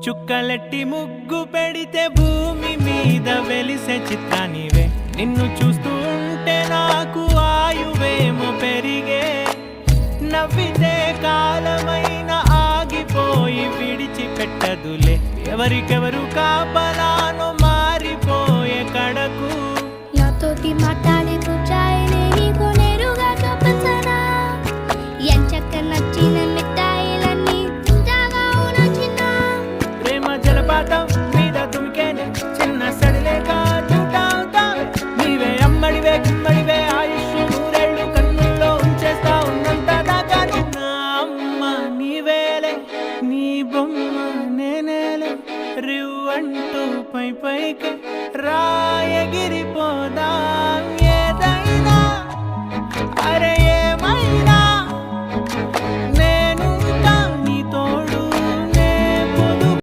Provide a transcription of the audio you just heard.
చుక్కలెట్టి ముగ్గు పెడితే భూమి మీద వెలిసే చిత్రానివే నిన్ను చూస్తూ ఉంటే నాకు ఆయువేమో పెరిగే నవ్వితే కాలమైన ఆగిపోయి విడిచిపెట్టదులే ఎవరికెవరు కాపలానో మారిపోయే కడకు నాతోటి మాట్లాడే పుచ్చాయిని నీకు నేరుగా చూపించనా ఎంచక్క నచ్చిన మిఠాయిలన్నీ తింటాగా చిన్న ప్రేమ జలపాతం మీద దుమికేనే చిన్న సడిలేక చూటావుతావే నీవే అమ్మడివే గుమ్మడివే ఆయుష్ నూరేళ్ళు కన్నుల్లో ఉంచేస్తా ఉన్నంత దాకా నా అమ్మ నీవేలే నీ బొమ్మ నేనేలే రివ్వంటూ పై పైకి రాయగిరిపోదాం ఏదైనా అరే